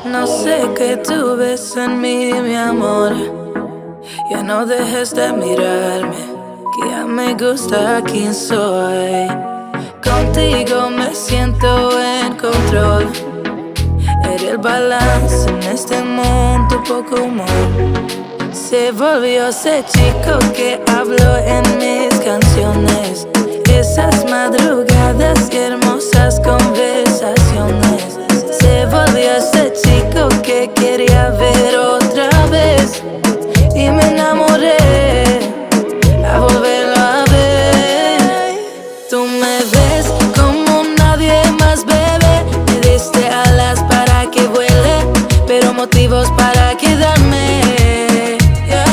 No sé qué tú ves en mí, mi amor. Ya no dejes de mirarme, que ya me gusta quién soy. Contigo me siento en control. Eres el balance en este mundo, poco humor. Se volvió ese chico que habló en mis canciones. Esas madrugadas y hermosas conversaciones. Se volvió ese chico que quería ver otra vez. Y me enamoré a volverlo a ver. Tú me ves como nadie más, bebé. Me diste alas para que vuele, pero motivos para quedarme.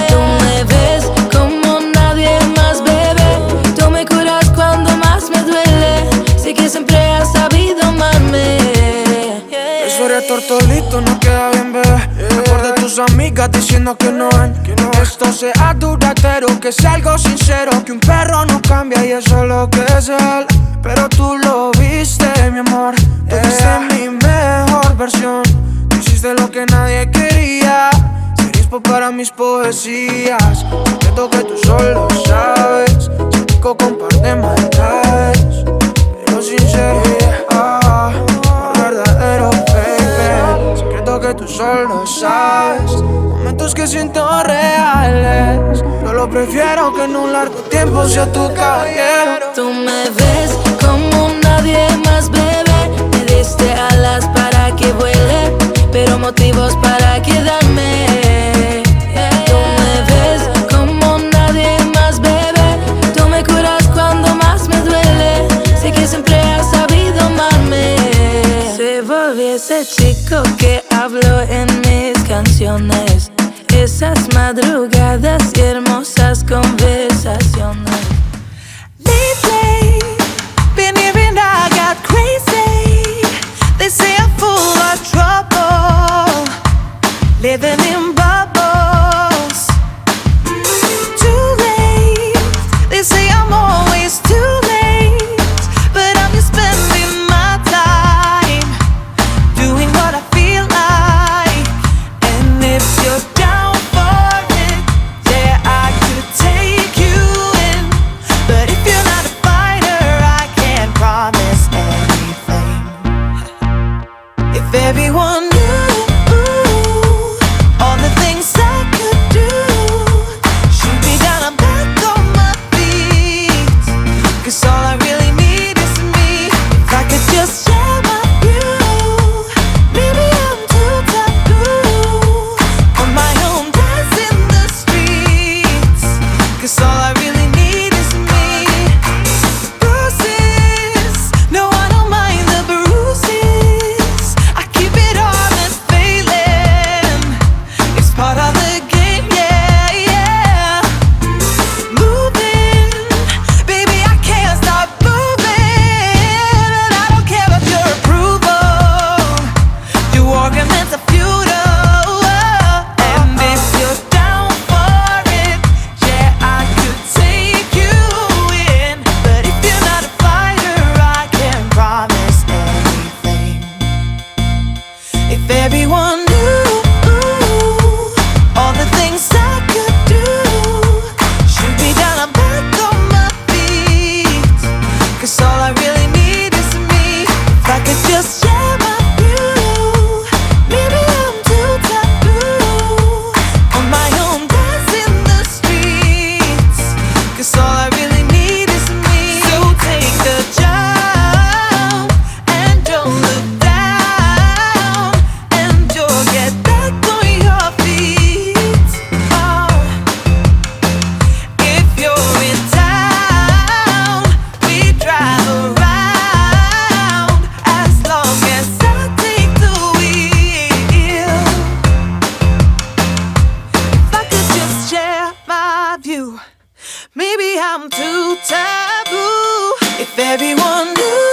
Tú me ves como nadie más, bebé. Tú me curas cuando más me duele. Sé que siempre has sabido amarme. Eso eres tortolito, no queda bien, bebé. Mejor de tus amigas diciendo que no ven. Esto sea duradero, que sea algo sincero. Que un perro no cambia y eso es lo que es él. Pero tú lo viste, mi amor. Tú viste mi mejor versión. Tú hiciste lo que nadie quería. Serías para mis poesías. Secreto que tú solo sabes. Chico con par de maldades, pero sincero, verdadero, baby. Secreto que tú solo sabes. Momentos que siento reales. Yo lo prefiero que en un largo tiempo sea tu caballero. Tú me ves como nadie más, bebé. Me diste alas para que vuele, pero motivos para quedarme. Tú me ves como nadie más, bebé. Tú me curas cuando más me duele. Sé que siempre has sabido amarme. Se volvió ese chico que habló en mis canciones. Esas madrugadas y hermosas conversaciones. Lately, been hearing I got crazy. They say I'm full of trouble, living in bubbles. Too late, they say I'm always too late, but I'm just spending my time doing what I feel like. And if you're down for it, yeah, I could take you in. But if you're not a fighter, I can't promise anything. If everyone knew all the things I could do, shoot me down, I'm back on my feet. 'Cause all I really need is me. If I could just share my view, maybe I'm too taboo. On my own, dance in the streets. 'Cause all I really need is me. Bruises, no, I don't mind the bruises. I keep it honest, failing. It's part of the game, yeah, yeah. Moving, baby, I can't stop moving. And I don't care about your approval. Your arguments are futile. And if you're down for it, yeah, I could take you in. But if you're not a fighter, I can't promise anything. If everyone knew all the things I could do, shoot me down, I'm back on my feet. 'Cause all I really need is me. If I could just share my view, maybe I'm too taboo. On my own, dance in the streets. 'Cause all I really need is me. So take the jump and don't look down, and you'll get back on your feet. Oh. If you're in town, we drive around. As long as I take the wheel. If I could just share my view, maybe I'm too taboo. If everyone knew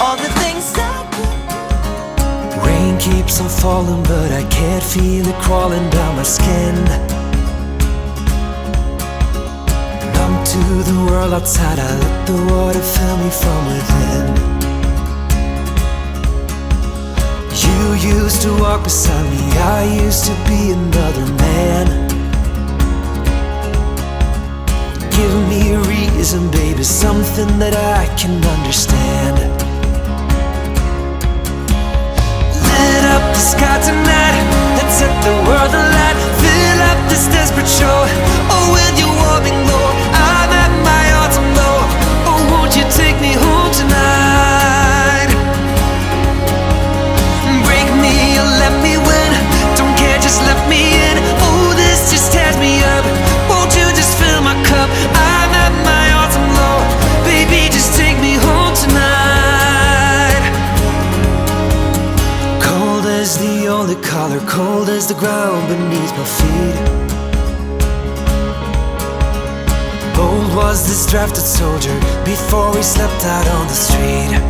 all the things I could do. Rain keeps on falling, but I can't feel it crawling down my skin. Numb to the world outside, I let the water fill me from within. You used to walk beside me, I used to be another man. Give me a reason, baby, something that I can understand. Lit up the sky tonight, let's set the world alight. Fill up this desperate show, oh, with your warming glow. I'm at my autumn low, oh, won't you take me home tonight? Break me or let me win, don't care, just let me in. Oh, this just tears me up, won't you just fill my cup? I'm at my autumn low, baby, just take me home tonight. Cold as the only color, cold as the ground beneath my feet. Bold was this drafted soldier before we slept out on the street.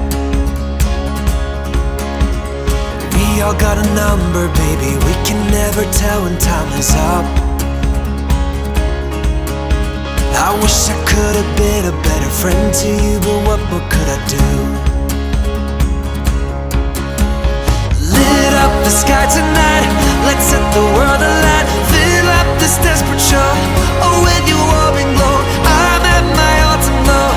We all got a number, baby, we can never tell when time is up. I wish I could have been a better friend to you, but what more could I do? Lit up the sky tonight, let's set the world alight. Fill up this desperate show, oh, with your warming glow. I'm at my autumn low,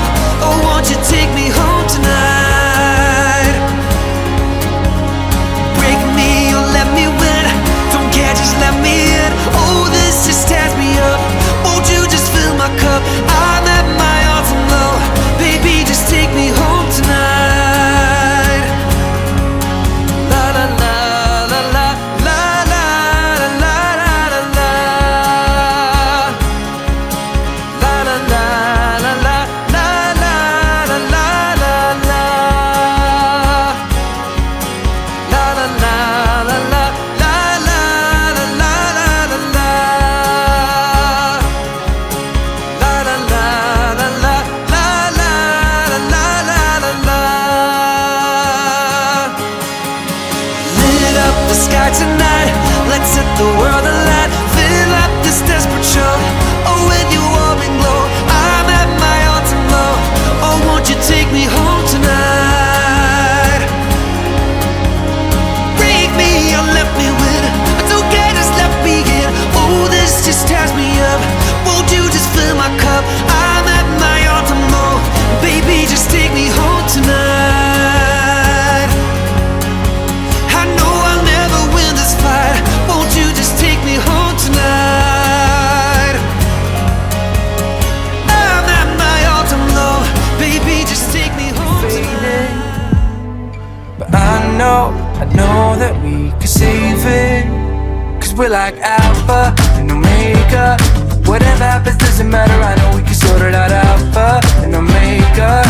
oh, won't you take me home tonight? Break me or let me win, don't care, just let me in. Oh, this just tears me up, won't you just fill my cup? I'm at my autumn low, baby, just take me home tonight. La la la la la la la la la la la. La la la la la la la la la la la. La la la la la la la la la la la. La la la la la la la la la la la. Lit up the sky tonight, let's set the world alight. Fill up this desperate show, oh, with your warming glow. I'm at my autumn low, oh, won't you take me home tonight? Break me or let me win, I don't care, just let me in. Oh, this just tears me up, won't you just fill my cup? I'm at my autumn low, baby, just take me home tonight. I know I'll never win this fight, won't you just take me home tonight? I'm at my autumn low, baby, just take me home tonight. But I know that we can save it, 'cause we're like Alpha and Omega. Whatever happens doesn't matter, I know we can sort it out. Alpha and Omega.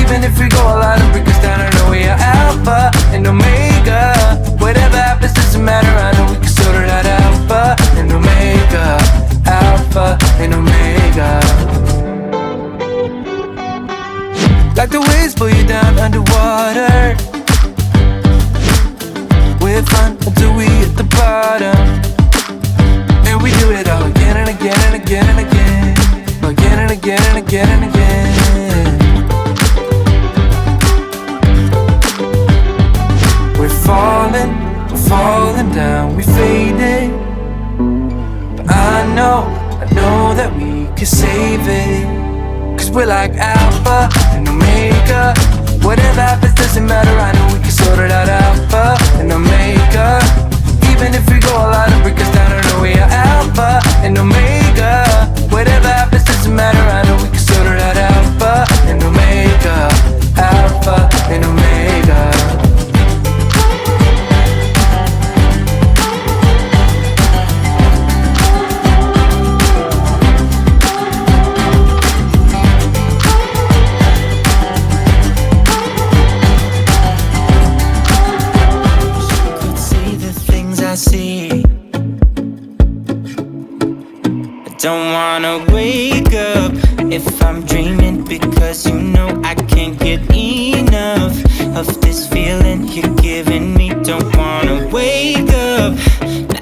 Even if we go a lot and break us down, I know we are Alpha and Omega. Whatever happens doesn't matter, I know we can sort it out. Alpha and Omega. Alpha and Omega. Like the waves pull you down underwater, we're fun until we hit the bottom. And we do it all again and again and again and again. Again and again and again and again. We're falling down, we fading. But I know that we can save it, 'cause we're like Alpha and Omega. Whatever happens doesn't matter, I know we can sort it out. Alpha and Omega. Even if we go a lot and break us down, I know we are Alpha and Omega. Whatever happens doesn't matter, I know we can sort it out. Alpha and Omega. Alpha and Omega. See, I don't wanna wake up if I'm dreaming, because you know I can't get enough of this feeling you're giving me. Don't wanna wake up,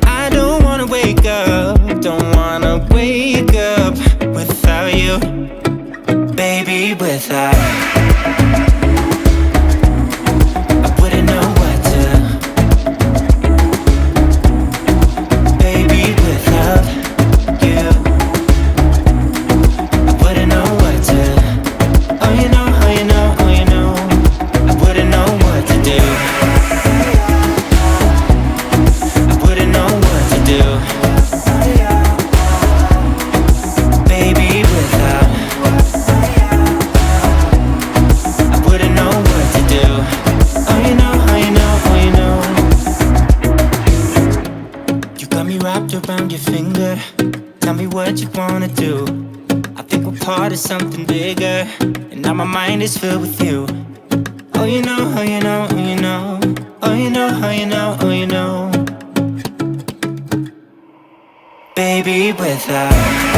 I don't wanna wake up. Don't wanna wake up without you, baby, without you. I wouldn't know what to your finger. Tell me what you wanna do. I think we're part of something bigger, and now my mind is filled with you. Oh, you know, oh, you know, oh, you know. Oh, you know, oh, you know, oh, you know. Baby, without